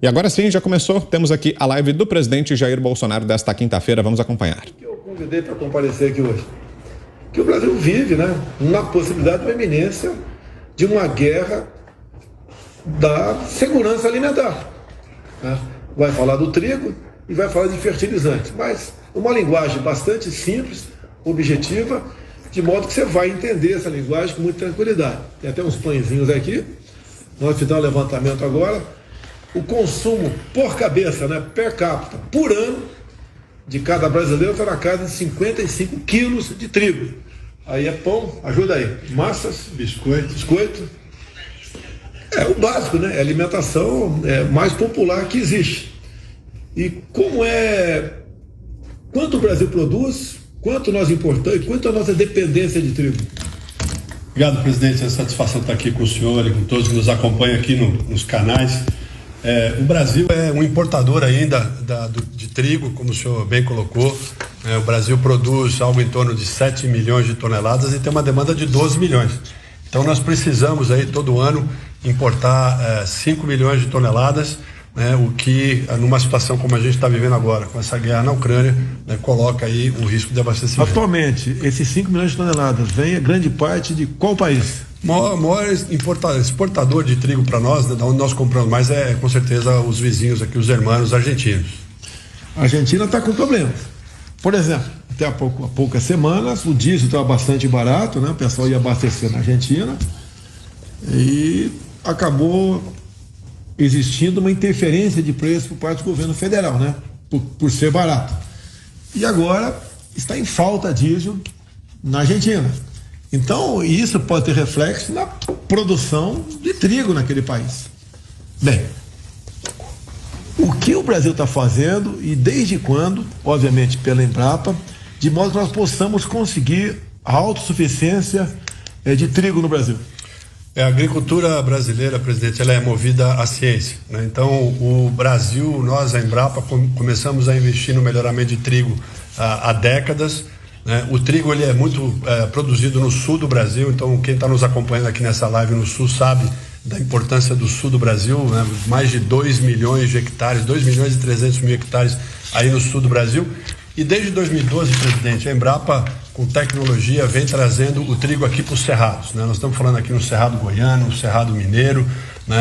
E agora sim, já começou. Temos aqui a live do presidente Jair Bolsonaro desta quinta-feira. Vamos acompanhar. Eu convidei para comparecer aqui hoje. Que o Brasil vive, na possibilidade de uma iminência de uma guerra da segurança alimentar. Vai falar do trigo e vai falar de fertilizantes, mas uma linguagem bastante simples, objetiva, de modo que você vai entender essa linguagem com muita tranquilidade. Tem até uns pãezinhos aqui. Nós fizemos um levantamento agora. O consumo por cabeça, per capita, por ano, de cada brasileiro está na casa de 55 quilos de trigo. Aí é pão, ajuda aí, massas, biscoito. É o básico, É a alimentação mais popular que existe. E quanto o Brasil produz, quanto nós importamos, quanto a nossa dependência de trigo. Obrigado, presidente. É uma satisfação estar aqui com o senhor e com todos que nos acompanham aqui nos canais. O Brasil é um importador ainda de trigo, como o senhor bem colocou. O Brasil produz algo em torno de 7 milhões de toneladas e tem uma demanda de 12 milhões. Então nós precisamos aí todo ano importar 5 milhões de toneladas, o que numa situação como a gente está vivendo agora, com essa guerra na Ucrânia, coloca aí um risco de abastecimento. Atualmente, esses 5 milhões de toneladas vem grande parte de qual país? Maior exportador de trigo para nós, da onde nós compramos mais, com certeza os vizinhos aqui, os hermanos argentinos. A Argentina está com problemas. Por exemplo, até há poucas semanas o diesel estava bastante barato, o pessoal ia abastecer na Argentina e acabou existindo uma interferência de preço por parte do governo federal, por ser barato. E agora está em falta diesel na Argentina. Então, isso pode ter reflexo na produção de trigo naquele país. Bem, o que o Brasil está fazendo e desde quando, obviamente pela Embrapa, de modo que nós possamos conseguir a autossuficiência de trigo no Brasil? A agricultura brasileira, presidente, ela é movida à ciência, Então, o Brasil, nós, a Embrapa, começamos a investir no melhoramento de trigo há décadas. O trigo ele é muito produzido no sul do Brasil, então quem está nos acompanhando aqui nessa live no sul sabe da importância do sul do Brasil, mais de 2 milhões de hectares, 2 milhões e 300 mil hectares aí no sul do Brasil. E desde 2012, presidente, a Embrapa, com tecnologia, vem trazendo o trigo aqui para os cerrados. Nós estamos falando aqui no Cerrado Goiano, no Cerrado Mineiro,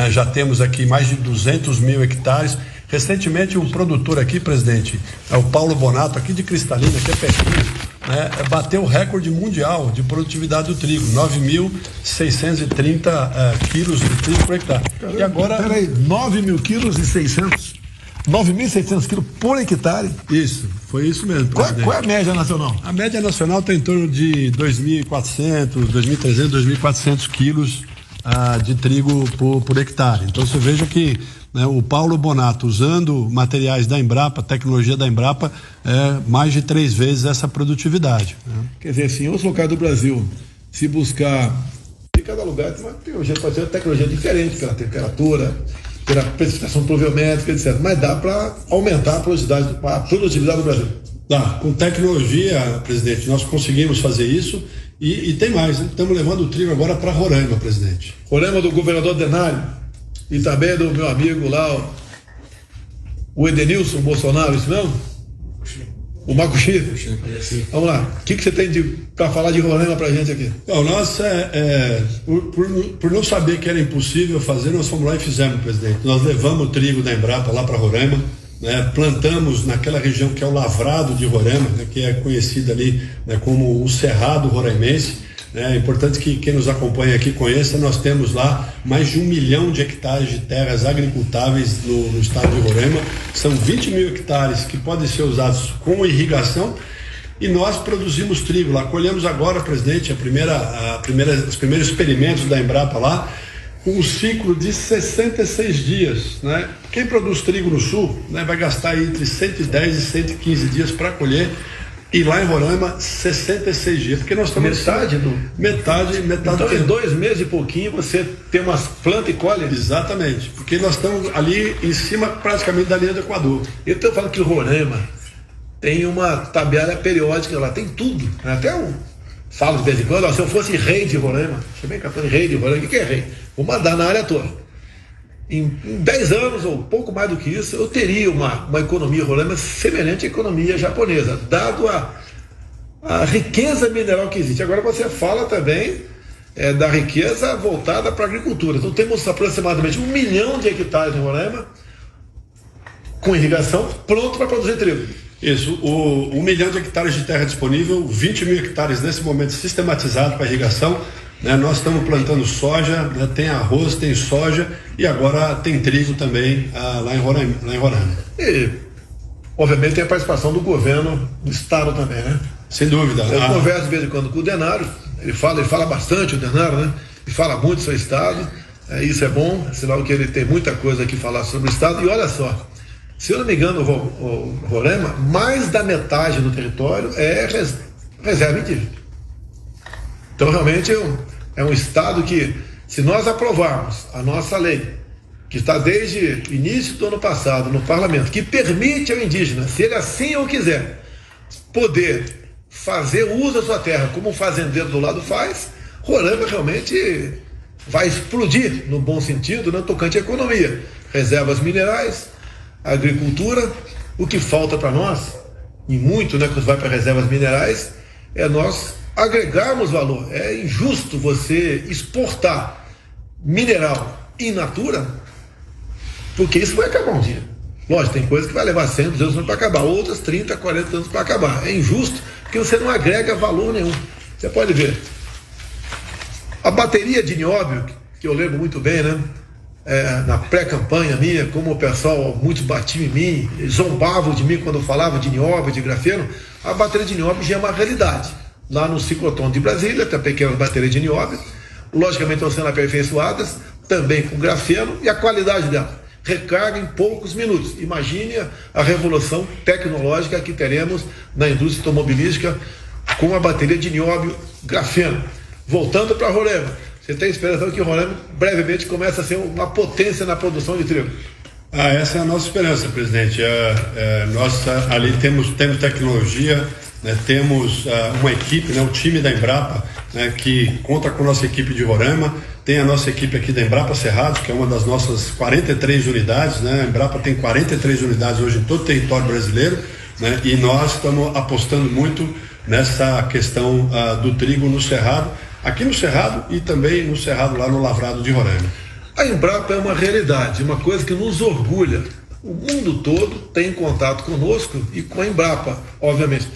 já temos aqui mais de 200 mil hectares. Recentemente, um produtor aqui, presidente, é o Paulo Bonato, aqui de Cristalina, que é pertinho, bateu o recorde mundial de produtividade do trigo, 9.630 quilos de trigo por hectare. E agora... Peraí, 9.600 quilos por hectare? Isso, foi isso mesmo. Qual é a média nacional? A média nacional está em torno de 2.400, 2.300, 2.400 quilos de trigo por hectare. Então você veja que o Paulo Bonato, usando materiais da Embrapa, tecnologia da Embrapa, mais de 3 vezes essa produtividade. Quer dizer, assim, outros locais do Brasil, se buscar, em cada lugar tem uma tecnologia diferente pela temperatura, pela precipitação pluviométrica, etc. Mas dá para aumentar a produtividade do Brasil. Dá. Com tecnologia, presidente, nós conseguimos fazer isso e tem mais. Estamos levando o trigo agora para Roraima, presidente. Roraima do governador Denário e também do meu amigo lá, o Edenilson Bolsonaro, isso mesmo? O Macuxi. Vamos lá. O que você tem para falar de Roraima para a gente aqui? Não, nós, por não saber que era impossível fazer, nós fomos lá e fizemos, presidente. Nós levamos o trigo da Embrapa lá para Roraima, plantamos naquela região que é o Lavrado de Roraima, que é conhecida ali como o Cerrado Roraimense. É importante que quem nos acompanha aqui conheça, nós temos lá mais de 1 milhão de hectares de terras agricultáveis no estado de Roraima. São 20 mil hectares que podem ser usados com irrigação e nós produzimos trigo lá. Colhemos agora, presidente, os primeiros experimentos da Embrapa lá, com um ciclo de 66 dias. Quem produz trigo no sul vai gastar aí entre 110 e 115 dias para colher. E lá em Roraima, 66 dias. Porque nós estamos. Metade. Então, em 2 meses e pouquinho, você tem umas plantas e colhe? Exatamente. Porque nós estamos ali em cima, praticamente, da linha do Equador. Eu estou falando que Roraima tem uma tabela periódica lá, tem tudo. Até eu falo de vez em quando, se eu fosse rei de Roraima, você bem capaz, rei de Roraima, o que é rei? Vou mandar na área toda. em 10 anos, ou pouco mais do que isso, eu teria uma economia Roraima semelhante à economia japonesa, dado a riqueza mineral que existe. Agora você fala também da riqueza voltada para a agricultura. Então temos aproximadamente 1 milhão de hectares em Roraima, com irrigação, pronto para produzir trigo. Isso, 1 milhão de hectares de terra disponível, 20 mil hectares nesse momento sistematizado para irrigação. Nós estamos plantando soja, tem arroz, tem soja e agora tem trigo também lá em Roraima. E, obviamente, tem a participação do governo do estado também, né? Sem dúvida. Eu converso de vez em quando com o Denário, ele fala bastante, o Denário, né? Ele fala muito do seu estado, isso é bom, sinal que ele tem muita coisa aqui falar sobre o estado. E olha só, se eu não me engano, o Roraima, mais da metade do território é reserva indígena. Então, realmente, é um estado que, se nós aprovarmos a nossa lei, que está desde o início do ano passado no parlamento, que permite ao indígena, se ele assim o quiser, poder fazer uso da sua terra como um fazendeiro do lado faz, Roraima realmente vai explodir, no bom sentido, no tocante à economia. Reservas minerais, agricultura. O que falta para nós, e muito, né, quando vai para reservas minerais, é nós agregarmos valor. É injusto você exportar mineral in natura, porque isso vai acabar um dia. Lógico, tem coisa que vai levar 100, 200 anos para acabar, outras 30, 40 anos para acabar. É injusto porque você não agrega valor nenhum. Você pode ver a bateria de nióbio, que eu lembro muito bem, né? Na pré-campanha minha, como o pessoal, muitos batiam em mim, zombavam de mim quando eu falava de nióbio, de grafeno. A bateria de nióbio já é uma realidade. Lá no ciclotron de Brasília, tem pequenas baterias de nióbio, logicamente estão sendo aperfeiçoadas, também com grafeno, e a qualidade dela recarga em poucos minutos. Imagine a revolução tecnológica que teremos na indústria automobilística com a bateria de nióbio grafeno. Voltando para Roraima, você tem esperança que Roraima brevemente comece a ser uma potência na produção de trigo? Essa é a nossa esperança, presidente. Nós ali temos tecnologia, né, temos uma equipe, né, o time da Embrapa, né, que conta com a nossa equipe de Roraima, tem a nossa equipe aqui da Embrapa Cerrado, que é uma das nossas 43 unidades, né? A Embrapa tem 43 unidades hoje em todo o território brasileiro, né? E nós estamos apostando muito nessa questão do trigo no Cerrado, aqui no Cerrado e também no Cerrado lá no Lavrado de Roraima. A Embrapa é uma realidade, uma coisa que nos orgulha. O mundo todo tem contato conosco e com a Embrapa, obviamente.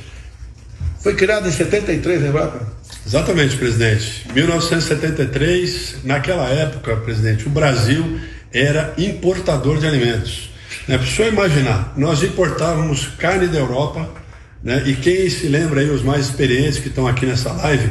Foi criada em 73 a Embrapa? Exatamente, presidente. 1973, naquela época, presidente, o Brasil era importador de alimentos. Para o senhor imaginar, nós importávamos carne da Europa, né? E quem se lembra aí, os mais experientes que estão aqui nessa live,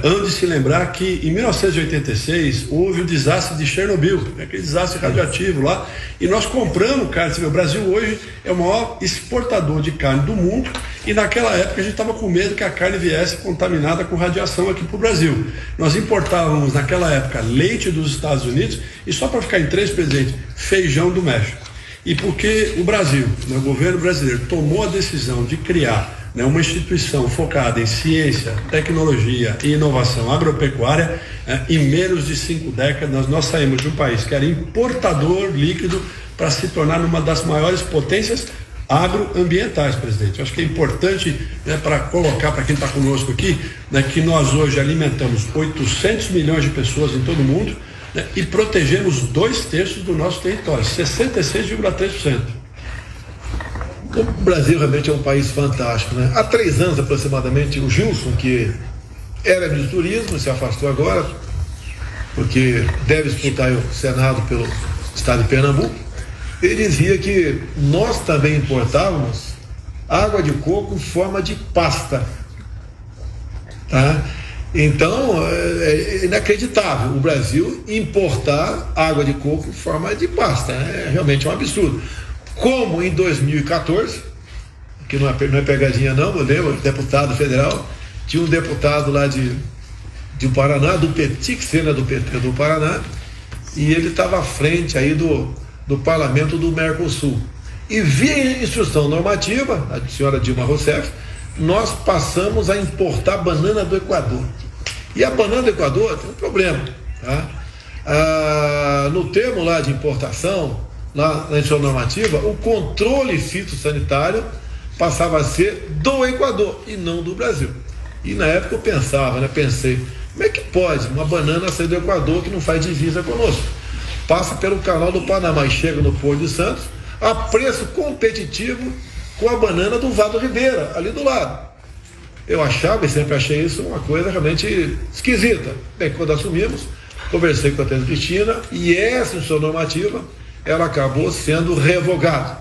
hão de se lembrar que em 1986 houve o desastre de Chernobyl, aquele desastre radioativo lá, e nós compramos carne. O Brasil hoje é o maior exportador de carne do mundo, e naquela época a gente estava com medo que a carne viesse contaminada com radiação aqui para o Brasil. Nós importávamos naquela época leite dos Estados Unidos e, só para ficar em 3, presidente, feijão do México. E porque o Brasil, né, o governo brasileiro, tomou a decisão de criar, né, uma instituição focada em ciência, tecnologia e inovação agropecuária, em menos de 5 décadas nós saímos de um país que era importador líquido para se tornar uma das maiores potências agroambientais, presidente. Eu acho que é importante, né, para colocar para quem está conosco aqui, né, que nós hoje alimentamos 800 milhões de pessoas em todo o mundo, né, e protegemos 2/3 do nosso território, 66,3%. O Brasil realmente é um país fantástico, né? Há 3 anos aproximadamente, o Gilson, que era ministro do turismo, se afastou agora, porque deve disputar o Senado pelo estado de Pernambuco. Ele dizia que nós também importávamos água de coco em forma de pasta, tá? Então, é inacreditável o Brasil importar água de coco em forma de pasta, né? É realmente um absurdo. Como em 2014, que não é pegadinha não, eu lembro, deputado federal, tinha um deputado lá de Paraná, do PT, que seria do PT do Paraná, e ele estava à frente aí do parlamento do Mercosul. E via instrução normativa, a senhora Dilma Rousseff, nós passamos a importar banana do Equador. E a banana do Equador tem um problema, tá? No termo lá de importação, lá na instrução normativa, o controle fitossanitário passava a ser do Equador e não do Brasil. E na época eu pensei, como é que pode uma banana sair do Equador que não faz divisa conosco? Passa pelo canal do Panamá e chega no Porto de Santos a preço competitivo com a banana do Vado Ribeira, ali do lado. Eu achava e sempre achei isso uma coisa realmente esquisita. Bem, quando assumimos, conversei com a Teresa Cristina e essa instrução normativa, ela acabou sendo revogada.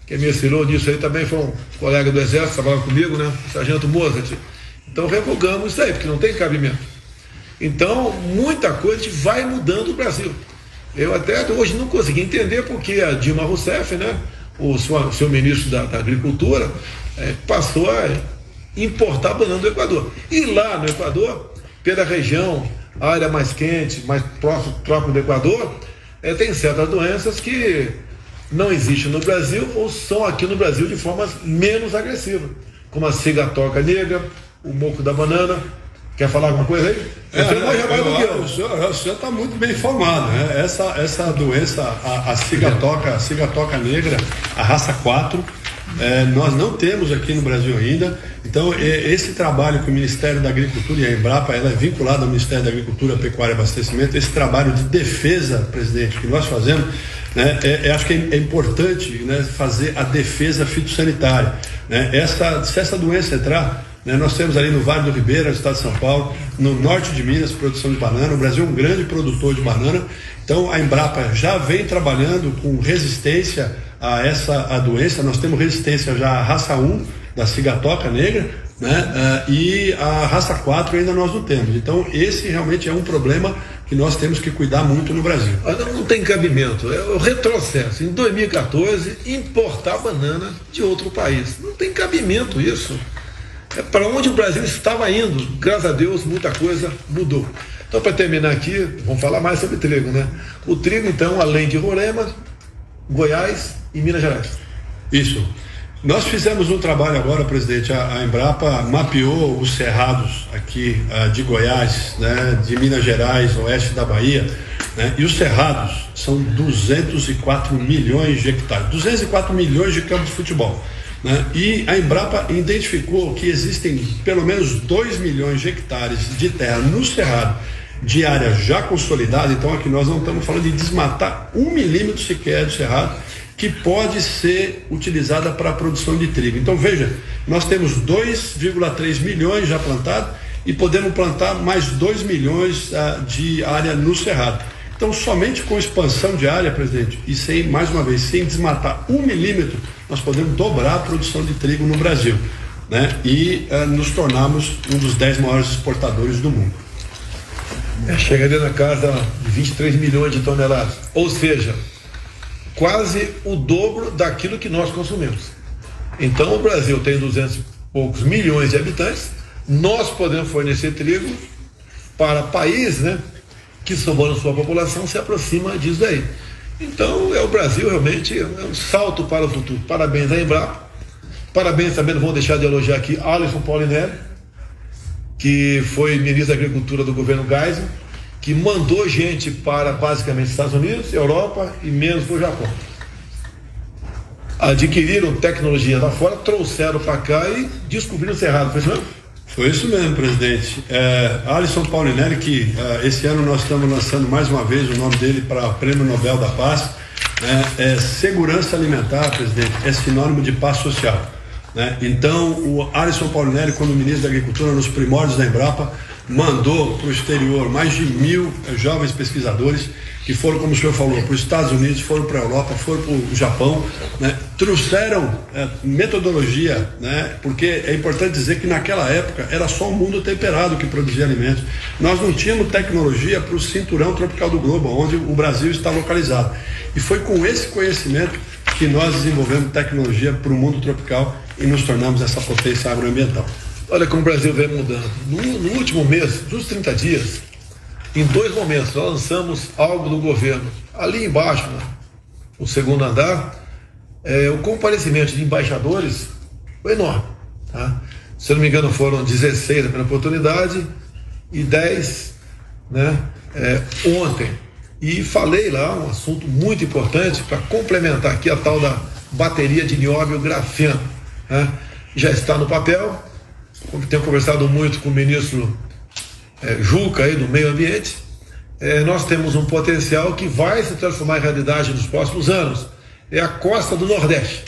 Quem me ensinou nisso aí também foi um colega do Exército, trabalhava comigo, né? O Sargento Mozart. Então revogamos isso aí, porque não tem cabimento. Então, muita coisa a gente vai mudando o Brasil. Eu até hoje não consegui entender porque a Dilma Rousseff, né, o seu ministro da Agricultura, passou a importar banana do Equador. E lá no Equador, pela região, área mais quente, mais próximo do Equador, tem certas doenças que não existem no Brasil ou são aqui no Brasil de formas menos agressivas, como a cigatoca negra, o moco da banana. Quer falar alguma coisa aí? O senhor está muito bem informado, né? Essa doença, a cigatoca negra, a raça 4, nós não temos aqui no Brasil ainda. Então, esse trabalho que o Ministério da Agricultura e a Embrapa, ela é vinculada ao Ministério da Agricultura, Pecuária e Abastecimento, esse trabalho de defesa, presidente, que nós fazemos, né, acho que é importante, né, fazer a defesa fitossanitária. Né? Se essa doença entrar, nós temos ali no Vale do Ribeira, no estado de São Paulo, no norte de Minas, produção de banana. O Brasil é um grande produtor de banana. Então, a Embrapa já vem trabalhando com resistência a doença. Nós temos resistência já à raça 1, da cigatoca negra, né? E a raça 4 ainda nós não temos. Então, esse realmente é um problema que nós temos que cuidar muito no Brasil. Não tem cabimento. É o retrocesso. Em 2014, importar banana de outro país. Não tem cabimento isso. É para onde o Brasil estava indo. Graças a Deus, muita coisa mudou. Então, para terminar aqui, vamos falar mais sobre trigo, né? O trigo, então, além de Roraima, Goiás e Minas Gerais. Isso. Nós fizemos um trabalho agora, presidente. A Embrapa mapeou os cerrados aqui de Goiás, né, de Minas Gerais, oeste da Bahia, né, e os cerrados são 204 milhões de hectares, 204 milhões de campos de futebol. Né? E a Embrapa identificou que existem pelo menos 2 milhões de hectares de terra no cerrado, de área já consolidada. Então aqui nós não estamos falando de desmatar 1 milímetro sequer do cerrado, que pode ser utilizada para a produção de trigo. Então veja, nós temos 2,3 milhões já plantados e podemos plantar mais 2 milhões de área no cerrado. Então, somente com expansão de área, presidente, e sem, mais uma vez, sem desmatar 1 milímetro, nós podemos dobrar a produção de trigo no Brasil, né? E nos tornarmos um dos 10 maiores exportadores do mundo. Chegaria na casa de 23 milhões de toneladas, ou seja, quase o dobro daquilo que nós consumimos. Então, o Brasil tem 200 e poucos milhões de habitantes, nós podemos fornecer trigo para países, né, que somando sua população se aproxima disso daí. Então, o Brasil realmente é um salto para o futuro. Parabéns à Embrapa, parabéns também, não vou deixar de elogiar aqui Alisson Paulinelli, que foi ministro da Agricultura do governo Geisel, que mandou gente para basicamente Estados Unidos, Europa e menos para o Japão. Adquiriram tecnologia lá fora, trouxeram para cá e descobriram o cerrado, foi isso mesmo? Foi isso mesmo, presidente. Alisson Paulinelli, que esse ano nós estamos lançando mais uma vez o nome dele para o Prêmio Nobel da Paz. Segurança alimentar, presidente, é sinônimo de paz social. Né? Então, o Alisson Paulinelli, quando ministro da Agricultura, nos primórdios da Embrapa, mandou para o exterior mais de 1.000 jovens pesquisadores que foram, como o senhor falou, para os Estados Unidos, foram para a Europa, foram para o Japão, né? Trouxeram metodologia, né? Porque é importante dizer que naquela época era só o mundo temperado que produzia alimentos. Nós não tínhamos tecnologia para o cinturão tropical do globo, onde o Brasil está localizado. E foi com esse conhecimento que nós desenvolvemos tecnologia para o mundo tropical e nos tornamos essa potência agroambiental. Olha como o Brasil vem mudando. No último mês, dos 30 dias, em 2 momentos, nós lançamos algo do governo. Ali embaixo, né, no segundo andar, o comparecimento de embaixadores foi enorme. Tá? Se eu não me engano, foram 16 na primeira oportunidade e 10, né, ontem. E falei lá um assunto muito importante para complementar aqui a tal da bateria de nióbio grafeno, né? Já está no papel. Tenho conversado muito com o ministro Juca aí do Meio Ambiente. Nós temos um potencial que vai se transformar em realidade nos próximos anos. É a costa do Nordeste.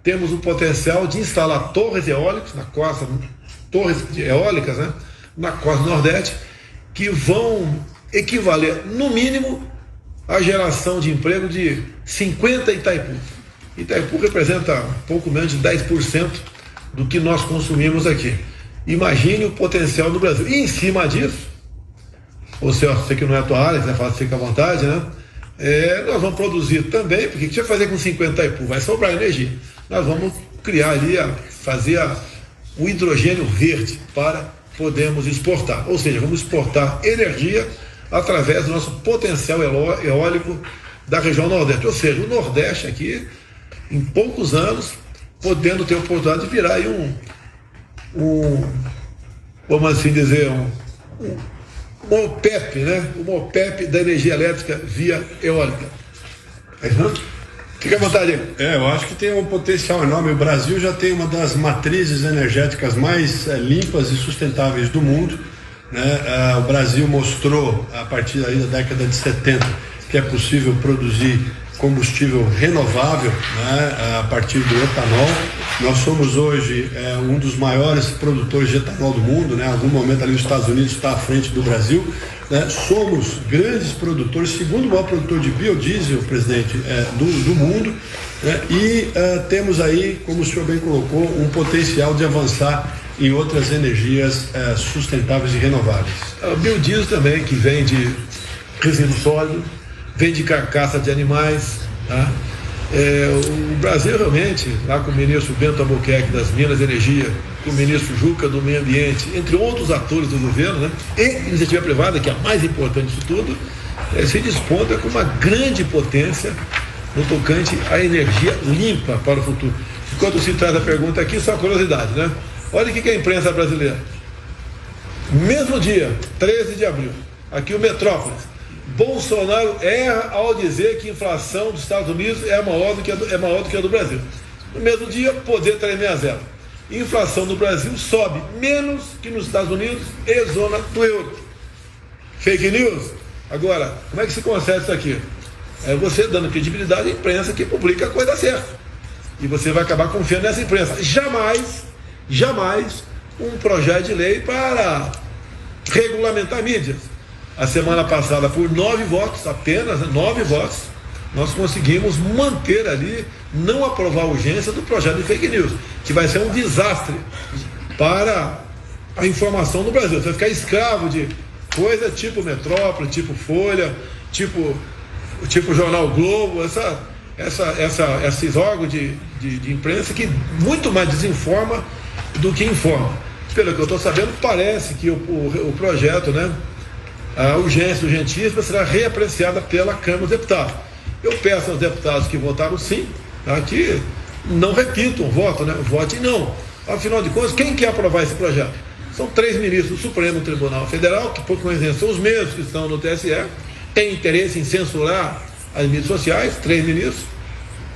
Temos o potencial de instalar torres eólicas na costa, torres eólicas, né, na costa do Nordeste, que vão equivaler, no mínimo, à geração de emprego de 50 Itaipu. Itaipu representa pouco menos de 10% do que nós consumimos aqui. Imagine o potencial do Brasil. E em cima disso, você que não é a tua área, você fala, fica à vontade, né? Nós vamos produzir também, porque o que você vai fazer com 50 Itaipu? Vai sobrar energia. Nós vamos criar ali, fazer o hidrogênio verde para podermos exportar. Ou seja, vamos exportar energia através do nosso potencial eólico da região Nordeste. Ou seja, o Nordeste aqui, em poucos anos, podendo ter a oportunidade de virar aí vamos assim dizer, uma OPEP, né? Uma OPEP da energia elétrica via eólica. Fica à vontade. Eu acho que tem um potencial enorme. O Brasil já tem uma das matrizes energéticas mais limpas e sustentáveis do mundo, né? O Brasil mostrou, a partir aí da década de 70, que é possível produzir combustível renovável, né, a partir do etanol. Nós somos hoje um dos maiores produtores de etanol do mundo, né? Em algum momento ali os Estados Unidos está à frente do Brasil, né? Somos grandes produtores, segundo maior produtor de biodiesel, presidente, do mundo, né? E temos aí, como o senhor bem colocou, um potencial de avançar em outras energias sustentáveis e renováveis. O biodiesel também, que vem de resíduo sólido, vem de carcaça de animais, tá? O Brasil realmente, lá com o ministro Bento Albuquerque das Minas e Energia, com o ministro Juca do Meio Ambiente, entre outros atores do governo, né? E iniciativa privada, que é a mais importante disso tudo, se desponta com uma grande potência no tocante à energia limpa para o futuro. Enquanto se traz a pergunta aqui, só curiosidade, né? Olha o que é a imprensa brasileira. Mesmo dia, 13 de abril, aqui o Metrópolis, Bolsonaro erra ao dizer que a inflação dos Estados Unidos é maior do que a do Brasil. No mesmo dia, poder tremer a zero. Inflação no Brasil sobe menos que nos Estados Unidos e zona do euro. Fake news? Agora, como é que se consegue isso aqui? É você dando credibilidade à imprensa que publica a coisa certa. E você vai acabar confiando nessa imprensa. Jamais um projeto de lei para regulamentar mídias. A semana passada, por 9 votos, apenas 9 votos, nós conseguimos manter ali, não aprovar a urgência do projeto de fake news, que vai ser um desastre para a informação no Brasil. Você vai ficar escravo de coisa tipo Metrópole, tipo Folha, tipo Jornal Globo, esses órgãos de imprensa que muito mais desinforma do que informa. Pelo que eu estou sabendo, parece que o projeto, né, a urgência urgentíssima será reapreciada pela Câmara dos Deputados. Eu peço aos deputados que votaram sim, tá, que não repitam o voto, né? Votem não. Afinal de contas, quem quer aprovar esse projeto? São 3 ministros do Supremo Tribunal Federal, que por coincidência são os mesmos que estão no TSE, têm interesse em censurar as mídias sociais, 3 ministros,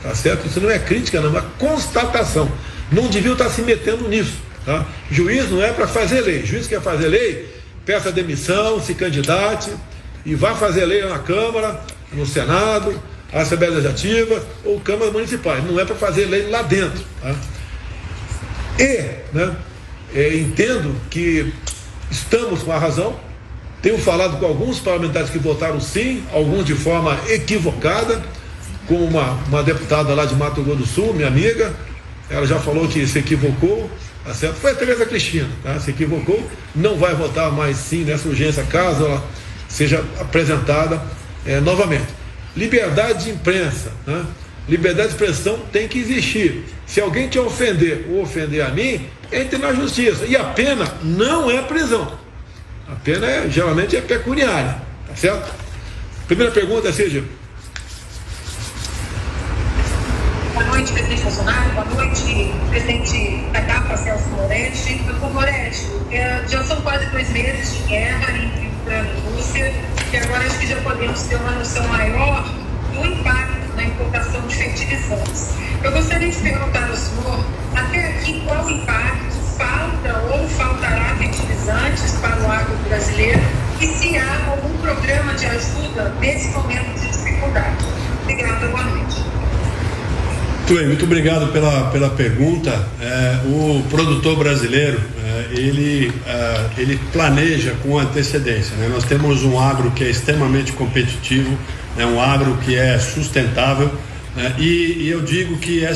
tá certo? Isso não é crítica, não, é uma constatação. Não deviam estar se metendo nisso, tá? Juiz não é para fazer lei. Juiz quer fazer lei, peça demissão, se candidate e vá fazer lei na Câmara, no Senado, Assembleia Legislativa ou Câmaras Municipais. Não é para fazer lei lá dentro, tá? Entendo que estamos com a razão. Tenho falado com alguns parlamentares que votaram sim, alguns de forma equivocada, como uma deputada lá de Mato Grosso do Sul, minha amiga, ela já falou que se equivocou. Tá certo? Foi a Tereza Cristina, tá? Se equivocou, não vai votar mais sim nessa urgência caso ela seja apresentada novamente. Liberdade de imprensa, né? Liberdade de expressão tem que existir. Se alguém te ofender ou ofender a mim, entre na justiça. E a pena não é prisão. A pena geralmente é pecuniária, tá certo? Primeira pergunta, Cídia. Boa noite, presidente Bolsonaro. Boa noite, presidente da CAPA, Celso Moretti. Doutor Moretti, já são quase 2 meses de guerra entre Ucrânia e Rússia. e agora acho que já podemos ter uma noção maior do impacto na importação de fertilizantes. Eu gostaria de perguntar ao senhor, até aqui, qual o impacto, falta ou faltará fertilizantes para o agro brasileiro e se há algum programa de ajuda nesse momento de dificuldade. Obrigada, boa noite. Muito obrigado pela pergunta. O produtor brasileiro, ele planeja com antecedência, né? Nós temos um agro que é extremamente competitivo, um agro que é sustentável, e eu digo que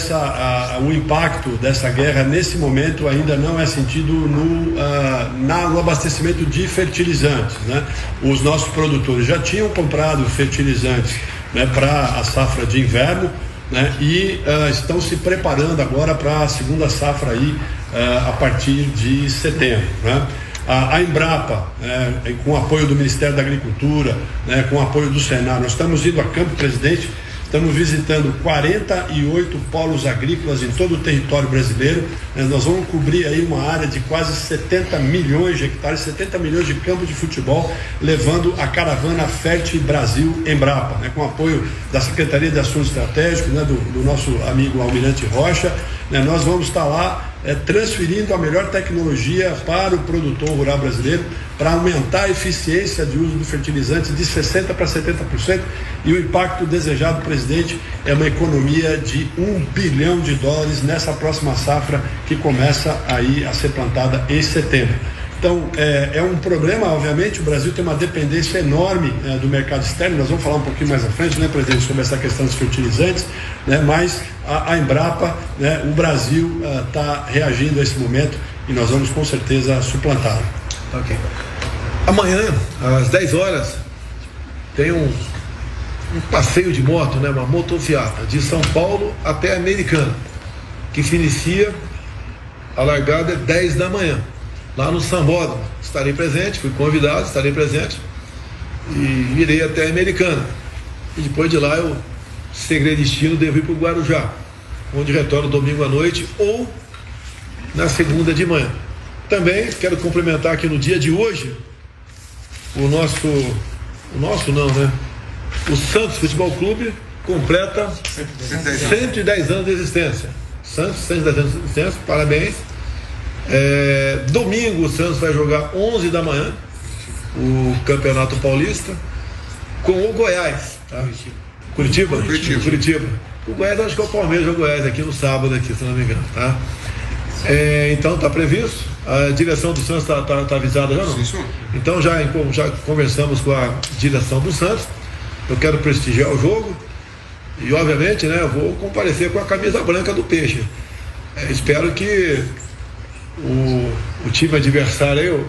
o impacto dessa guerra nesse momento ainda não é sentido no abastecimento de fertilizantes, né? Os nossos produtores já tinham comprado fertilizantes, né, para a safra de inverno, né, e estão se preparando agora para a segunda safra aí, a partir de setembro, né? A Embrapa, com o apoio do Ministério da Agricultura, né, com o apoio do Senar, nós estamos indo a Campo Presidente, estamos visitando 48 polos agrícolas em todo o território brasileiro, né? Nós vamos cobrir aí uma área de quase 70 milhões de hectares, 70 milhões de campos de futebol, levando a caravana Fértil Brasil Embrapa, né? Com o apoio da Secretaria de Assuntos Estratégicos, né, do nosso amigo Almirante Rocha, né? Nós vamos estar lá transferindo a melhor tecnologia para o produtor rural brasileiro, para aumentar a eficiência de uso do fertilizante de 60% para 70%, e o impacto desejado, presidente, é uma economia de $1 bilhão nessa próxima safra que começa aí a ser plantada em setembro. Então, é um problema, obviamente. O Brasil tem uma dependência enorme do mercado externo. Nós vamos falar um pouquinho mais à frente, né, presidente, sobre essa questão dos fertilizantes, né, mas a Embrapa, né, o Brasil está reagindo a esse momento e nós vamos com certeza suplantá-lo. Ok. Amanhã, às 10 horas, tem um passeio de moto, né, uma motociata, de São Paulo até Americana, que se inicia, a largada é 10 da manhã. Lá no Sambódromo, estarei presente, fui convidado, estarei presente e irei até a Americana. E depois de lá eu seguirei destino, devo ir para o Guarujá, onde retorno domingo à noite ou na segunda de manhã. Também quero complementar que no dia de hoje, o Santos Futebol Clube completa 110 anos de existência. Santos, 110 anos de existência, parabéns. Domingo o Santos vai jogar 11 da manhã o Campeonato Paulista com o Goiás, tá? Curitiba. O Goiás, acho que é o Palmeiras ou o Goiás aqui no sábado aqui, se não me engano, tá? Então está previsto, a direção do Santos está avisada já, não? Sim. Então já conversamos com a direção do Santos. Eu quero prestigiar o jogo e obviamente, né, eu vou comparecer com a camisa branca do Peixe. Espero que o time adversário aí, o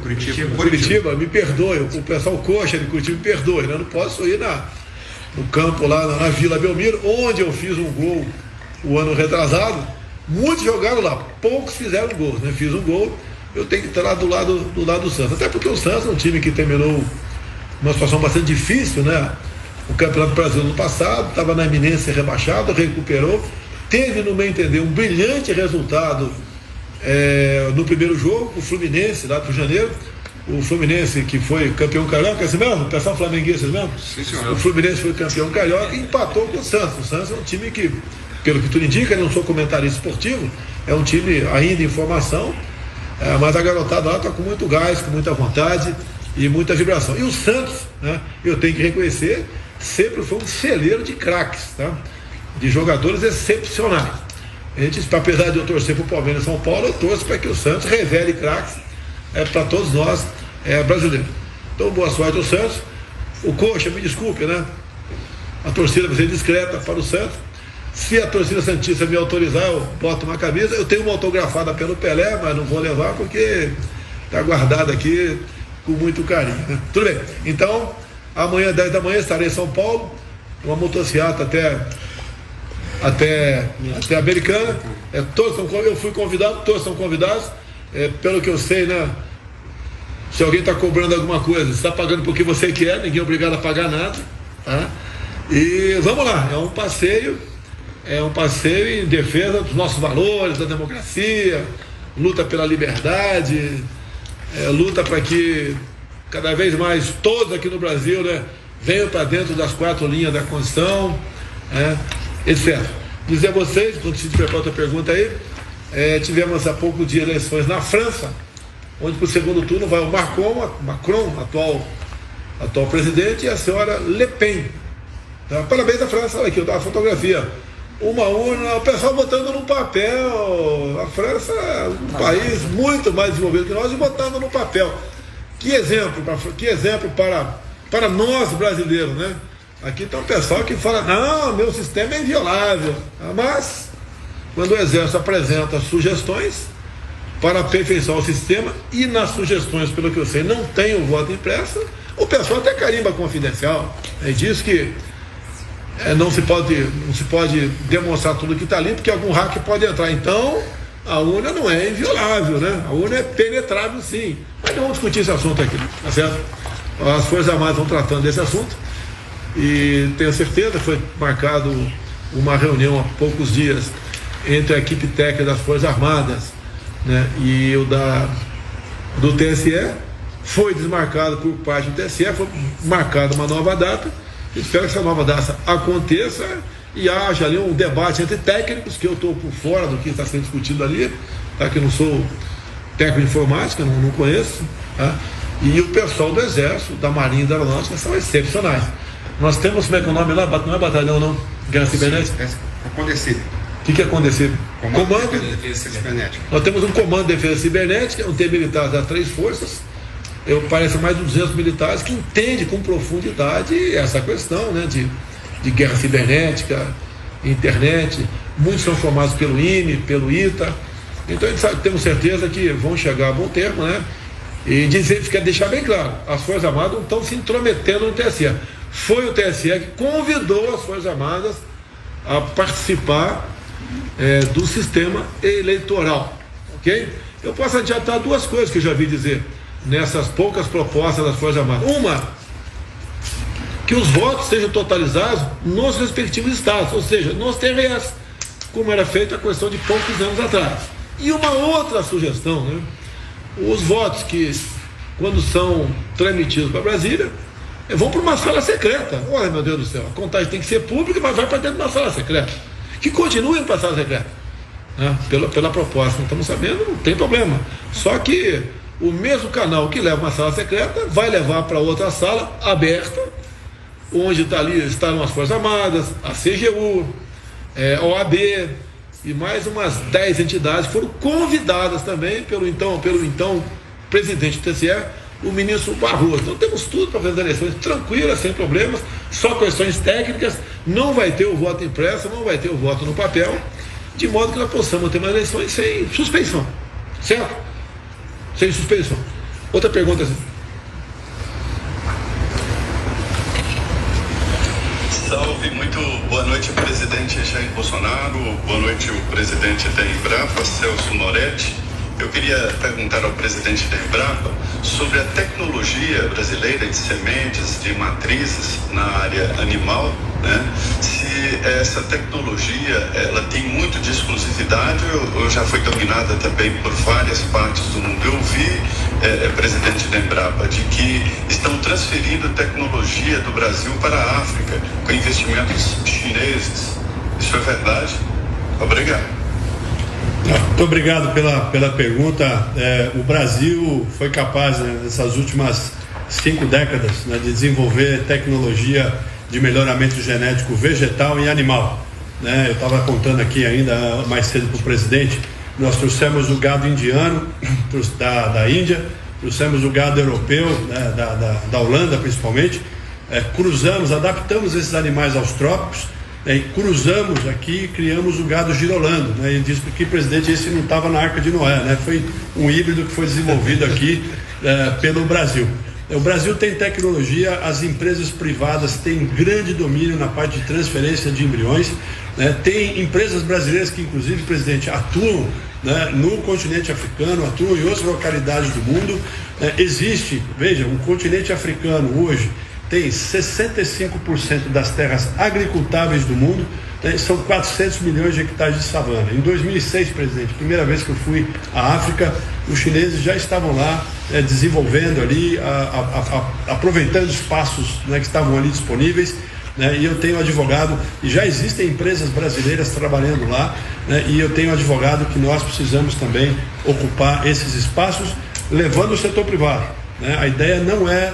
Curitiba, me perdoe, o pessoal coxa de Curitiba me perdoe, né? Eu não posso ir no campo lá na Vila Belmiro, onde eu fiz um gol o ano retrasado. Muitos jogaram lá, poucos fizeram gol, né? Fiz um gol, eu tenho que estar lá do lado do Santos, até porque o Santos é um time que terminou uma situação bastante difícil, né? O Campeonato Brasileiro no passado, estava na iminência rebaixado, recuperou, teve, no meu entender, um brilhante resultado no primeiro jogo, o Fluminense, lá do Rio de Janeiro. O Fluminense, que foi campeão carioca, é assim mesmo? O pessoal flamenguista, mesmo? Sim, senhor. O Fluminense foi campeão carioca e empatou com o Santos. O Santos é um time que, pelo que tudo indica, eu não sou comentarista esportivo, é um time ainda em formação, mas a garotada lá está com muito gás, com muita vontade e muita vibração. E o Santos, né, eu tenho que reconhecer, sempre foi um celeiro de craques, tá? De jogadores excepcionais. Apesar de eu torcer para o Palmeiras e São Paulo, eu torço para que o Santos revele craques para todos nós brasileiros. Então, boa sorte ao Santos. O Coxa, me desculpe, né? A torcida vai ser discreta para o Santos. Se a torcida santista me autorizar, eu boto uma camisa. Eu tenho uma autografada pelo Pelé, mas não vou levar porque está guardada aqui com muito carinho, né? Tudo bem. Então, amanhã, 10 da manhã, estarei em São Paulo, uma motociata até a Americana. Eu fui convidado, todos são convidados. Pelo que eu sei, né? Se alguém está cobrando alguma coisa, você está pagando porque você quer, ninguém é obrigado a pagar nada, tá? E vamos lá, é um passeio em defesa dos nossos valores, da democracia, luta pela liberdade, luta para que cada vez mais todos aqui no Brasil, né, venham para dentro das 4 linhas da Constituição, etc. Dizer a vocês, quando se prepara outra pergunta aí, tivemos há pouco dia eleições na França, onde para o segundo turno vai o Macron, atual presidente, e a senhora Le Pen. Tá? Parabéns à França, olha aqui, eu dou a fotografia. Uma urna, o pessoal botando no papel. A França é um país muito mais desenvolvido que nós e botando no papel. Que exemplo para nós brasileiros, né? Aqui tem um pessoal que fala, não, meu sistema é inviolável. Mas, quando o Exército apresenta sugestões para aperfeiçoar o sistema, e nas sugestões, pelo que eu sei, não tem o voto impresso, o pessoal até carimba confidencial. E diz que não se pode demonstrar tudo que está ali, porque algum hack pode entrar. Então, a urna não é inviolável, né? A urna é penetrável, sim. Mas não vamos discutir esse assunto aqui, tá certo? As Forças Armadas estão tratando desse assunto e tenho certeza que foi marcado uma reunião há poucos dias entre a equipe técnica das Forças Armadas, né, e o do TSE. Foi desmarcado por parte do TSE, foi marcada uma nova data. Espero que essa nova data aconteça e haja ali um debate entre técnicos, que eu estou por fora do que está sendo discutido ali, tá? Que eu não sou técnico de informática, não conheço, tá? E o pessoal do Exército, da Marinha e da Aeronáutica são excepcionais. Nós temos, como é que é o nome lá? Não é batalhão, não? Guerra Cibernética? É Condecido. O que é Condecido? Comando de Defesa Cibernética. Nós temos um Comando de Defesa Cibernética, um time militar das 3 forças. Parece mais de 200 militares que entendem com profundidade essa questão, né, de guerra cibernética, internet. Muitos são formados pelo IME, pelo ITA. Então temos certeza que vão chegar a bom termo, né? E quer deixar bem claro, as Forças Armadas não estão se intrometendo no TSE. Foi o TSE que convidou as Forças Armadas a participar do sistema eleitoral, ok? Eu posso adiantar 2 coisas que eu já vi dizer nessas poucas propostas das Forças Armadas. Uma, que os votos sejam totalizados nos respectivos estados, ou seja, nos TRS, como era feito a questão de poucos anos atrás. E uma outra sugestão, né? Os votos que, quando são transmitidos para Brasília, vão para uma sala secreta. Olha, meu Deus do céu, a contagem tem que ser pública, mas vai para dentro de uma sala secreta. Que continue para a sala secreta, né? Pela proposta, não estamos sabendo, não tem problema. Só que o mesmo canal que leva uma sala secreta vai levar para outra sala aberta, onde estarão as Forças Armadas, a CGU, a OAB e mais umas 10 entidades que foram convidadas também pelo então presidente do TSE, o ministro Barroso. Então temos tudo para fazer as eleições tranquilas, sem problemas, só questões técnicas. Não vai ter o voto impresso, não vai ter o voto no papel, de modo que nós possamos ter umas eleições sem suspeição, certo? Sem suspeição. Outra pergunta assim. Salve, muito boa noite, presidente Jair Bolsonaro, boa noite, o presidente da Embrapa, Celso Moretti. Eu queria perguntar ao presidente da Embrapa sobre a tecnologia brasileira de sementes, de matrizes na área animal, né? Se essa tecnologia ela tem muito de exclusividade ou já foi dominada também por várias partes do mundo. Eu vi, presidente da Embrapa, de que estão transferindo tecnologia do Brasil para a África com investimentos chineses. Isso é verdade? Obrigado. Muito obrigado pela pergunta. O Brasil foi capaz, né, nessas últimas 5 décadas, né, de desenvolver tecnologia de melhoramento genético vegetal e animal, né? Eu estava contando aqui ainda mais cedo para o presidente, nós trouxemos o gado indiano da Índia, trouxemos o gado europeu, né, da Holanda principalmente, adaptamos esses animais aos trópicos, e cruzamos aqui e criamos o gado girolando, né? E disse que, presidente, esse não estava na Arca de Noé, né? Foi um híbrido que foi desenvolvido aqui pelo Brasil. O Brasil tem tecnologia, as empresas privadas têm grande domínio na parte de transferência de embriões, né? Tem empresas brasileiras que, inclusive, presidente, atuam, né, no continente africano, atuam em outras localidades do mundo. Existe, veja, um continente africano hoje tem 65% das terras agricultáveis do mundo, né? São 400 milhões de hectares de savana. Em 2006, presidente, primeira vez que eu fui à África, os chineses já estavam lá desenvolvendo ali, aproveitando espaços, né, que estavam ali disponíveis, né, e eu tenho advogado, e já existem empresas brasileiras trabalhando lá, né, e eu tenho advogado que nós precisamos também ocupar esses espaços, levando o setor privado. Né? A ideia não é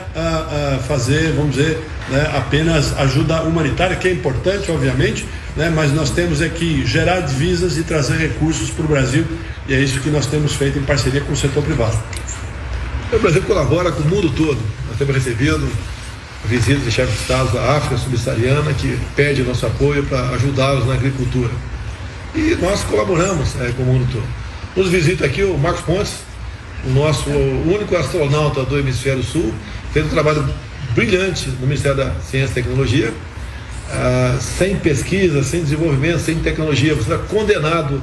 fazer, vamos dizer, né, apenas ajuda humanitária, que é importante, obviamente, né, mas nós temos que gerar divisas e trazer recursos para o Brasil, e é isso que nós temos feito em parceria com o setor privado. O Brasil colabora com o mundo todo. Nós temos recebido visitas de chefes de Estado da África subsaariana que pedem nosso apoio para ajudá-los na agricultura. E nós colaboramos com o mundo todo. Nos visita aqui o Marcos Pontes, o nosso único astronauta do Hemisfério Sul, fez um trabalho brilhante no Ministério da Ciência e Tecnologia. Sem pesquisa, sem desenvolvimento, sem tecnologia, você está condenado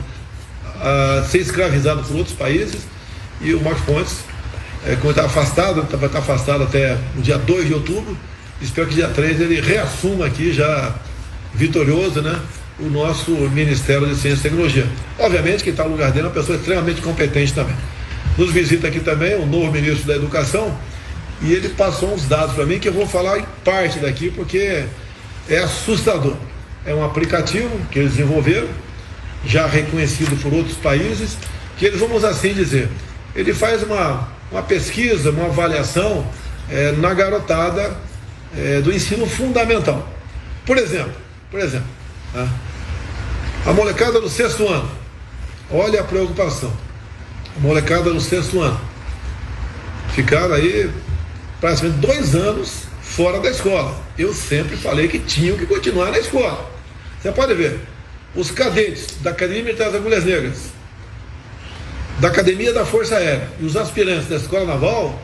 a ser escravizado por outros países. E o Marcos Pontes, como está afastado, vai estar afastado até o dia 2 de outubro, espero que dia 3 ele reassuma aqui já vitorioso, né, o nosso Ministério de Ciência e Tecnologia. Obviamente quem está no lugar dele é uma pessoa extremamente competente também. Nos visita aqui também o novo ministro da Educação, e ele passou uns dados para mim que eu vou falar em parte daqui, porque é assustador. É um aplicativo que eles desenvolveram, já reconhecido por outros países, que eles, vamos assim dizer, ele faz uma pesquisa, uma avaliação na garotada do ensino fundamental. Por exemplo, tá? A molecada do 6º ano, olha a preocupação. A molecada do 6º ano ficaram aí praticamente 2 anos fora da escola. Eu sempre falei que tinham que continuar na escola. Você pode ver, os cadetes da Academia Militar das Agulhas Negras, da Academia da Força Aérea e os aspirantes da Escola Naval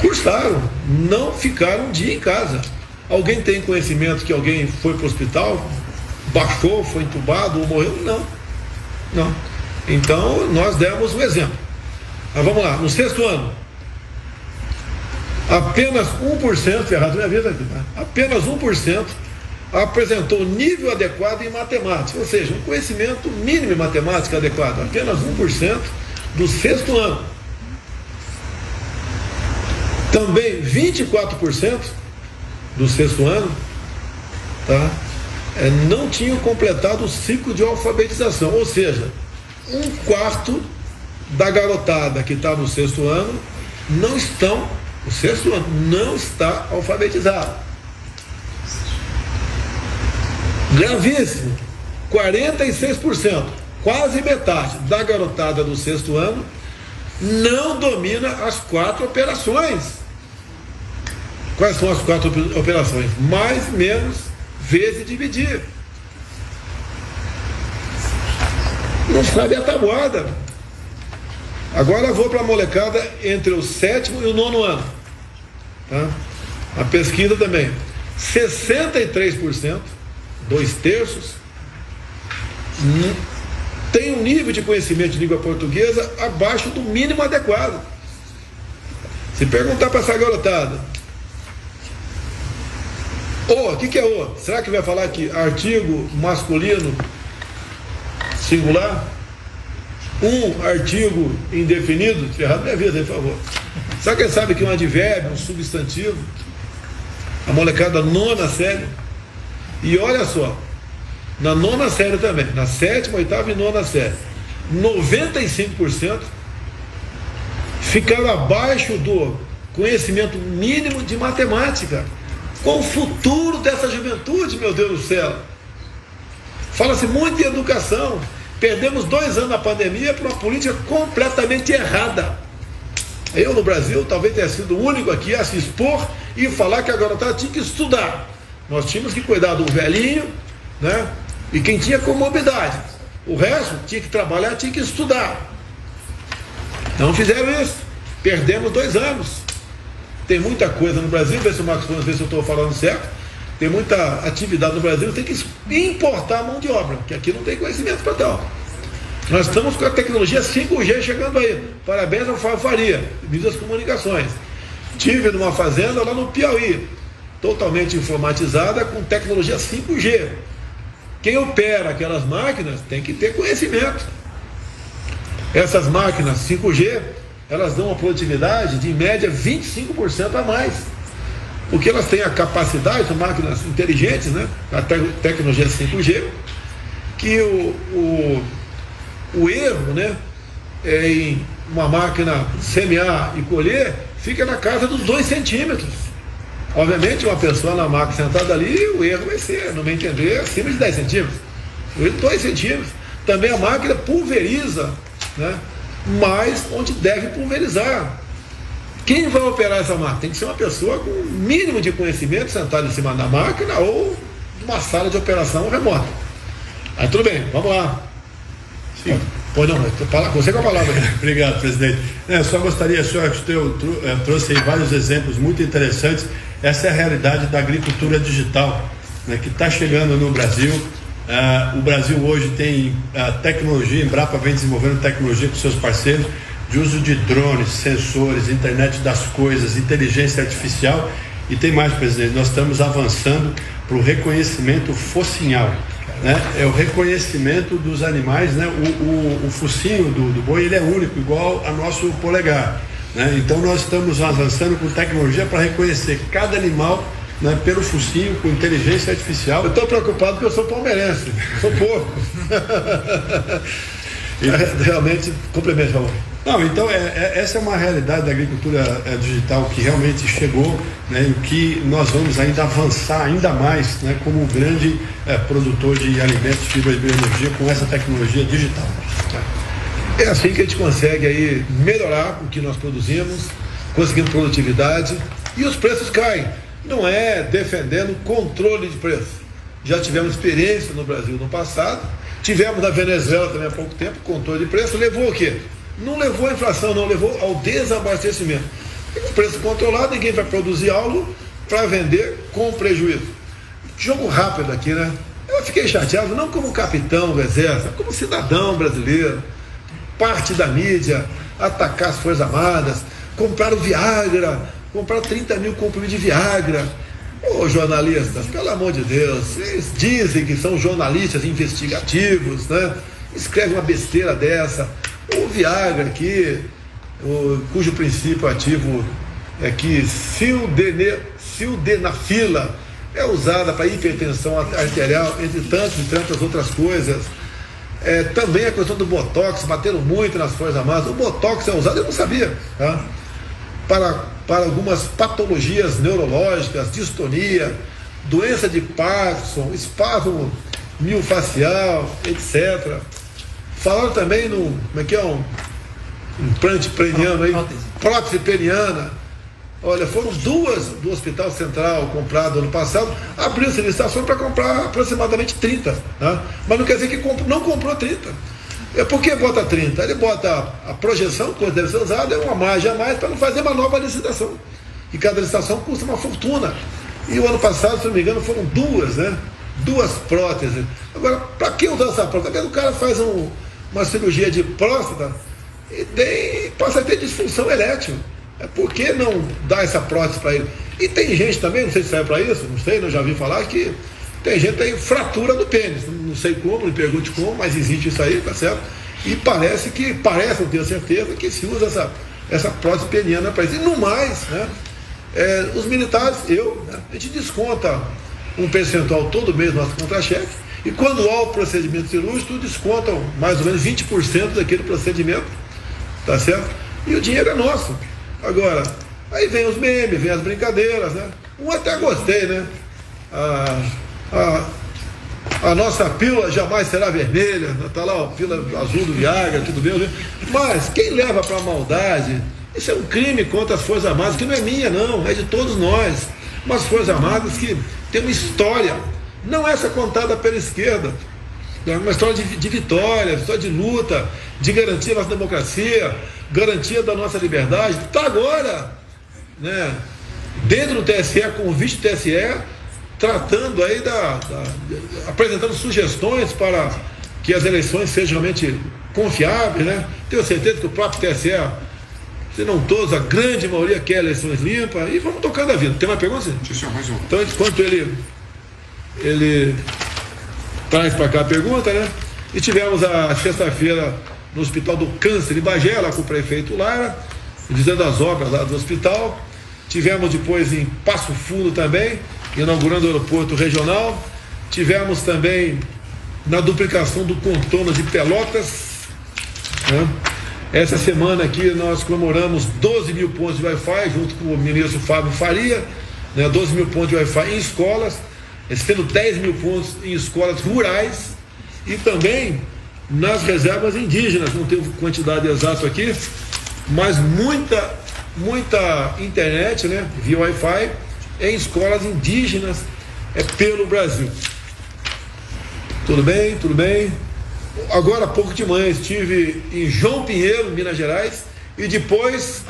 cursaram, não ficaram um dia em casa. Alguém tem conhecimento que alguém foi para o hospital, baixou, foi entubado ou morreu? Não. Então nós demos um exemplo. Mas vamos lá, no 6º ano, apenas 1%, errado minha vida aqui, tá? Apenas 1% apresentou nível adequado em matemática, ou seja, um conhecimento mínimo em matemática adequado, apenas 1% do 6º ano. Também 24% do 6º ano, tá, não tinham completado o ciclo de alfabetização, ou seja, 1/4 da garotada que está no 6º ano o 6º ano não está alfabetizado. Gravíssimo, 46%, quase metade da garotada do 6º ano não domina as 4 operações. Quais são as 4 operações? Mais, menos, vezes, dividir. Não sabe a tabuada. Agora eu vou para a molecada entre o 7º e o 9º ano. Tá? A pesquisa também. 63%, 2/3, tem um nível de conhecimento de língua portuguesa abaixo do mínimo adequado. Se perguntar para essa garotada, o que é o? Será que vai falar que artigo masculino singular? Um artigo indefinido? Errado minha vida, por favor. Será que ele sabe que é um advérbio, um substantivo? A molecada 9ª série. E olha só, na 9ª série também, na 7ª, 8ª e 9ª série, 95% ficaram abaixo do conhecimento mínimo de matemática. Qual o futuro dessa juventude, meu Deus do céu? Fala-se muito de educação. Perdemos 2 anos na pandemia por uma política completamente errada. Eu, no Brasil, talvez tenha sido o único aqui a se expor e falar que a garotada tinha que estudar. Nós tínhamos que cuidar do velhinho, né? E quem tinha comorbidade. O resto tinha que trabalhar, tinha que estudar. Não fizeram isso. Perdemos 2 anos. Tem muita coisa no Brasil, vê se o Marcos Pontes, vê se eu estou falando certo. Tem muita atividade no Brasil, tem que importar a mão de obra, que aqui não tem conhecimento para tal. Nós estamos com a tecnologia 5G chegando aí. Parabéns ao Fábio Faria, ministro das Comunicações. Tive numa fazenda lá no Piauí, totalmente informatizada com tecnologia 5G. Quem opera aquelas máquinas tem que ter conhecimento. Essas máquinas 5G, elas dão uma produtividade de, em média, 25% a mais. Porque elas têm a capacidade, são máquinas inteligentes, né? A tecnologia 5G, que o erro, né, em uma máquina semear e colher, fica na casa dos 2 centímetros. Obviamente, uma pessoa na máquina sentada ali, o erro vai ser, no meu entender, acima de 10 centímetros. 2 centímetros. Também a máquina pulveriza, né, mais onde deve pulverizar. Quem vai operar essa máquina? Tem que ser uma pessoa com o mínimo de conhecimento, sentada em cima da máquina ou numa sala de operação remota. Aí tudo bem, vamos lá. Sim. Pois não, você com a palavra aí. Obrigado, presidente. Eu só gostaria, senhor, que eu trouxe aí vários exemplos muito interessantes. Essa é a realidade da agricultura digital, né, que está chegando no Brasil. O Brasil hoje tem tecnologia, a Embrapa vem desenvolvendo tecnologia com seus parceiros, de uso de drones, sensores, internet das coisas, inteligência artificial. E tem mais, presidente, nós estamos avançando para o reconhecimento focinhal, né? É o reconhecimento dos animais, né? O focinho do boi, ele é único, igual a nosso polegar, né? Então nós estamos avançando com tecnologia para reconhecer cada animal, né, pelo focinho, com inteligência artificial. Eu estou preocupado porque eu sou palmeirense, sou porco. Realmente, complemento, por favor. Não, então essa é uma realidade da agricultura digital que realmente chegou, né, e que nós vamos ainda avançar ainda mais, né, como um grande produtor de alimentos, fibra e bioenergia com essa tecnologia digital. É assim que a gente consegue aí melhorar o que nós produzimos, conseguindo produtividade e os preços caem. Não é defendendo controle de preço. Já tivemos experiência no Brasil no passado, tivemos na Venezuela também há pouco tempo, controle de preço, levou o quê? Não levou a inflação, não, levou ao desabastecimento. E com preço controlado, ninguém vai produzir algo para vender com prejuízo. Jogo rápido aqui, né? Eu fiquei chateado, não como capitão do Exército, como cidadão brasileiro, parte da mídia, atacar as Forças Armadas, comprar o Viagra, comprar 30 mil comprimidos de Viagra. Ô, jornalistas, pelo amor de Deus, vocês dizem que são jornalistas investigativos, né? Escreve uma besteira dessa. O Viagra aqui, cujo princípio ativo é que sildenafila é usada para hipertensão arterial, entre tantas outras coisas. Também a questão do Botox, bateram muito nas Forças Armadas. O Botox é usado, eu não sabia, tá? Para algumas patologias neurológicas, distonia, doença de Parkinson, espasmo miofascial, etc. Falaram também no, como é que é, um implante peniano aí, prótese peniana. Olha, foram duas do Hospital Central comprado ano passado, abriu-se licitação para comprar aproximadamente 30, né? Mas não quer dizer que não comprou 30. Por que bota 30? Ele bota a projeção, quando deve ser usada, é uma margem a mais para não fazer uma nova licitação. E cada licitação custa uma fortuna. E o ano passado, se não me engano, foram duas, né? 2 próteses. Agora, para que usar essa prótese? Porque o cara faz uma cirurgia de próstata e passa a ter disfunção erétil. Por que não dar essa prótese para ele? E tem gente também, não sei se serve para isso, não sei, eu já vi falar que tem gente que tem fratura do pênis. Não sei como, não me pergunte como, mas existe isso aí, tá certo? E parece, não tenho certeza, que se usa essa prótese peniana para isso. E no mais, né? Os militares, a gente desconta um percentual todo mês do nosso contra-cheque, e quando há o procedimento cirúrgico, descontam mais ou menos 20% daquele procedimento, tá certo? E o dinheiro é nosso. Agora, aí vem os memes, vem as brincadeiras, né? Até gostei, né? A nossa pílula jamais será vermelha, tá lá a pílula azul do Viagra, tudo bem, né? Mas quem leva para a maldade, isso é um crime contra as Forças Armadas, que não é minha não, é de todos nós. Umas Forças Armadas que tem uma história, não essa contada pela esquerda, é uma história de vitória, história de luta, de garantia da nossa democracia, garantia da nossa liberdade. Está agora, né, dentro do TSE, convite do TSE, tratando aí apresentando sugestões para que as eleições sejam realmente confiáveis, né? Tenho certeza que o próprio TSE, se não todos, a grande maioria quer eleições limpas, e vamos tocando a vida. Tem uma pergunta? Mais uma. Então, enquanto ele traz para cá a pergunta, né? E tivemos a sexta-feira no Hospital do Câncer em Bagé, lá com o prefeito Lara, dizendo as obras lá do hospital. Tivemos depois em Passo Fundo também, inaugurando o aeroporto regional. Tivemos também na duplicação do contorno de Pelotas, né? Essa semana aqui nós comemoramos 12 mil pontos de Wi-Fi, junto com o ministro Fábio Faria, né? 12 mil pontos de Wi-Fi em escolas, tendo 10 mil pontos em escolas rurais e também nas reservas indígenas. Não tenho quantidade exata aqui, mas muita internet, né, via Wi-Fi em escolas indígenas pelo Brasil. Tudo bem, tudo bem. Agora há pouco de manhã estive em João Pinheiro, Minas Gerais, e depois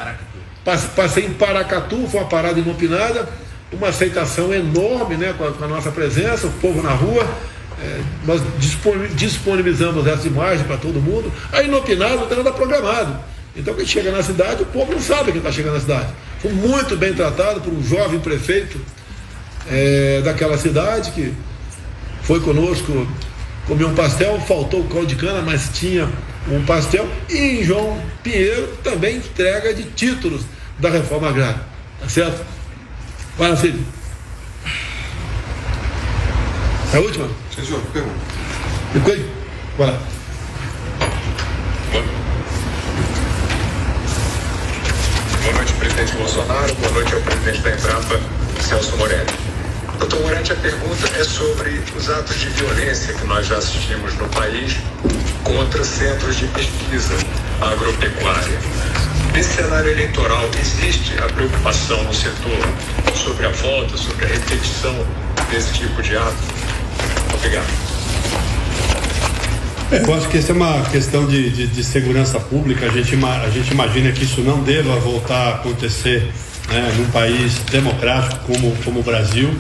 passei em Paracatu, foi uma parada inopinada, uma aceitação enorme, né, com a nossa presença, o povo na rua. Nós disponibilizamos essa imagem para todo mundo. A inopinada não tem nada programado. Então, quem chega na cidade, o povo não sabe quem está chegando na cidade. Foi muito bem tratado por um jovem prefeito daquela cidade que foi conosco, comeu um pastel, faltou o caldo de cana, mas tinha um pastel. E em João Pinheiro também entrega de títulos da reforma agrária. Tá certo? Vai lá, filho. É a última? Senhor, pergunta. Depois? Vai lá. Boa noite, presidente Bolsonaro. Boa noite ao presidente da Embrapa, Celso Moretti. Doutor Moretti, a pergunta é sobre os atos de violência que nós já assistimos no país contra centros de pesquisa agropecuária. Nesse cenário eleitoral, existe a preocupação no setor sobre a volta, sobre a repetição desse tipo de ato? Obrigado. Eu acho que essa é uma questão de segurança pública. A gente imagina que isso não deva voltar a acontecer, né, num país democrático como o Brasil.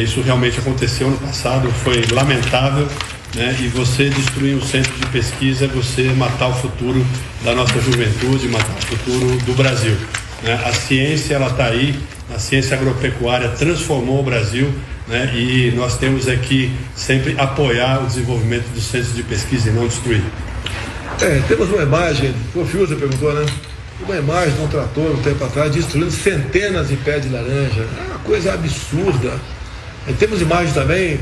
Isso realmente aconteceu no passado, foi lamentável, né? E você destruir um centro de pesquisa é você matar o futuro da nossa juventude, matar o futuro do Brasil, né? A ciência, ela está aí, a ciência agropecuária transformou o Brasil, né? E nós temos aqui sempre apoiar o desenvolvimento dos centros de pesquisa e não destruir. Temos uma imagem, o Fiuza perguntou, né? Uma imagem de um trator um tempo atrás destruindo centenas de pés de laranja. É uma coisa absurda. Temos imagens também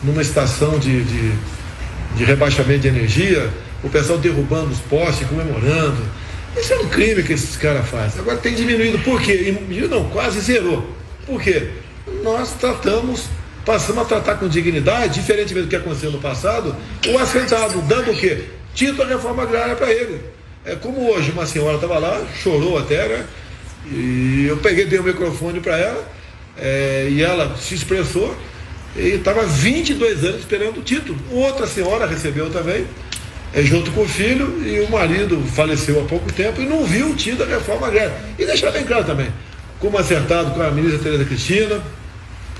numa estação de rebaixamento de energia, o pessoal derrubando os postes, comemorando. Isso é um crime que esses caras fazem. Agora tem diminuído. Por quê? Não, quase zerou. Por quê? Nós passamos a tratar com dignidade, diferentemente do que aconteceu no passado, o assentado, dando o quê? Título à reforma agrária para ele. É como hoje, uma senhora estava lá, chorou até, né? E eu dei o microfone para ela, e ela se expressou, e estava 22 anos esperando o título. Outra senhora recebeu também, junto com o filho, e o marido faleceu há pouco tempo e não viu o título da reforma agrária. E deixar bem claro também, como acertado com a ministra Tereza Cristina,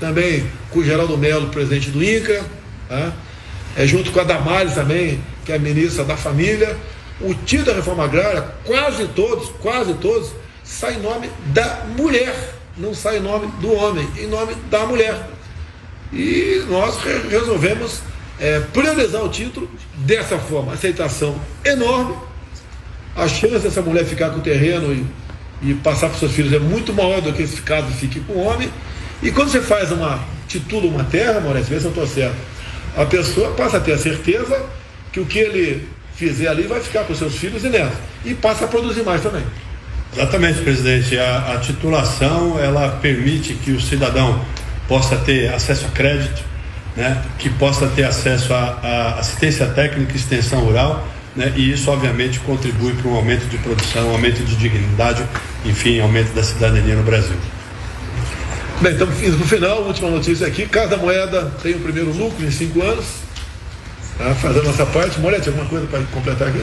também com o Geraldo Mello, presidente do INCRA, tá? Junto com a Damares também, que é a ministra da Família. O título da reforma agrária, quase todos, sai em nome da mulher, não sai em nome do homem, em nome da mulher. E nós resolvemos priorizar o título dessa forma. Aceitação enorme, a chance dessa mulher ficar com o terreno e passar para os seus filhos é muito maior do que esse caso fique com o homem. E quando você titula uma terra, Maurício, vê se eu estou certo, a pessoa passa a ter a certeza que o que ele fizer ali vai ficar com os seus filhos e netos, e passa a produzir mais também. Exatamente, presidente. A titulação, ela permite que o cidadão possa ter acesso a crédito, né, que possa ter acesso a assistência técnica e extensão rural, né, e isso obviamente contribui para um aumento de produção, aumento de dignidade, enfim, aumento da cidadania no Brasil. Bem, então no final, última notícia aqui, Casa Moeda tem o primeiro lucro em 5 anos, tá fazendo nossa parte. Moretti, alguma coisa para completar aqui?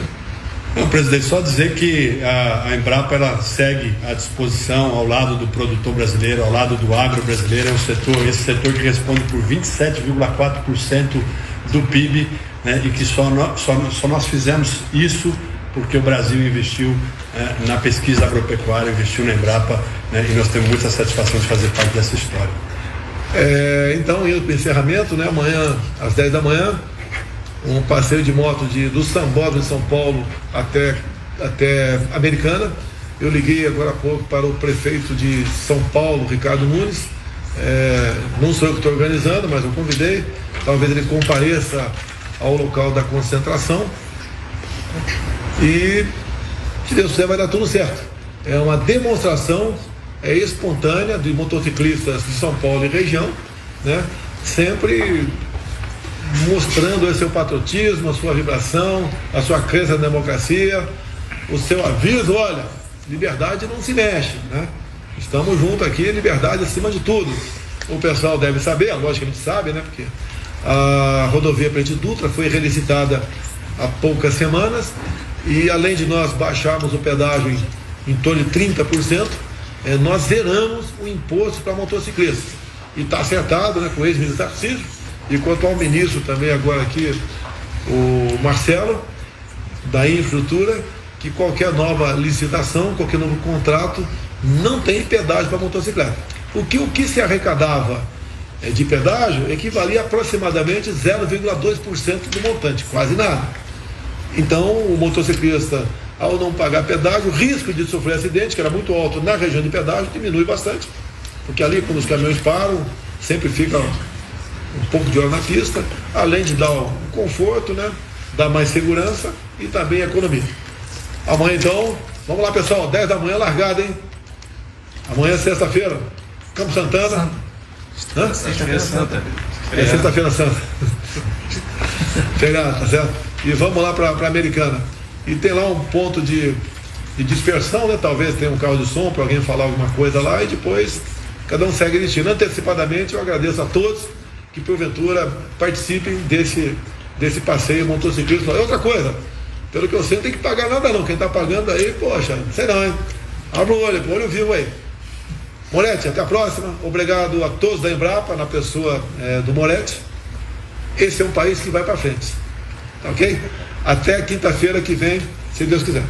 Não, presidente, só dizer que a Embrapa, ela segue à disposição ao lado do produtor brasileiro, ao lado do agro brasileiro. É esse setor que responde por 27,4% do PIB, né, e que só nós fizemos isso porque o Brasil investiu na pesquisa agropecuária, investiu na Embrapa, né, e nós temos muita satisfação de fazer parte dessa história. Então, indo para o encerramento, né, amanhã às 10 da manhã, um passeio de moto do Sambódromo de São Paulo até Americana. Eu liguei agora há pouco para o prefeito de São Paulo, Ricardo Nunes. Não sou eu que estou organizando, mas eu convidei. Talvez ele compareça ao local da concentração. E, se Deus quiser, vai dar tudo certo. É uma demonstração espontânea de motociclistas de São Paulo e região, né? Sempre mostrando o seu patriotismo, a sua vibração, a sua crença na democracia, o seu aviso: olha, liberdade não se mexe, né? Estamos juntos aqui, liberdade acima de tudo. O pessoal deve saber, logicamente sabe, né? Porque a rodovia Presidente Dutra foi relicitada há poucas semanas e, além de nós baixarmos o pedágio em torno de 30%, nós zeramos o imposto para motociclistas. E está acertado, né, com o ex-ministro Tarcísio, e quanto ao ministro também agora aqui, o Marcelo, da infraestrutura, que qualquer nova licitação, qualquer novo contrato, não tem pedágio para motocicleta. O que se arrecadava de pedágio equivalia a aproximadamente 0,2% do montante, quase nada. Então, o motociclista, ao não pagar pedágio, o risco de sofrer acidente, que era muito alto na região de pedágio, diminui bastante, porque ali, quando os caminhões param, sempre fica um pouco de hora na pista, além de dar um conforto, né, dar mais segurança e também economia. Amanhã, então, vamos lá, pessoal, 10 da manhã, largada, hein? Amanhã é sexta-feira, Campo Santana. Sexta-feira Santa. É sexta-feira santa. Feriado, tá certo? E vamos lá para Americana. E tem lá um ponto de dispersão, né? Talvez tenha um carro de som para alguém falar alguma coisa lá e depois cada um segue destino. Antecipadamente, eu agradeço a todos que porventura participem desse passeio motociclista. Outra coisa, pelo que eu sei, não tem que pagar nada não. Quem está pagando aí, poxa, não sei não, hein? Abre o olho vivo aí. Moretti, até a próxima. Obrigado a todos da Embrapa, na pessoa do Moretti. Esse é um país que vai para frente. Tá ok? Até quinta-feira que vem, se Deus quiser.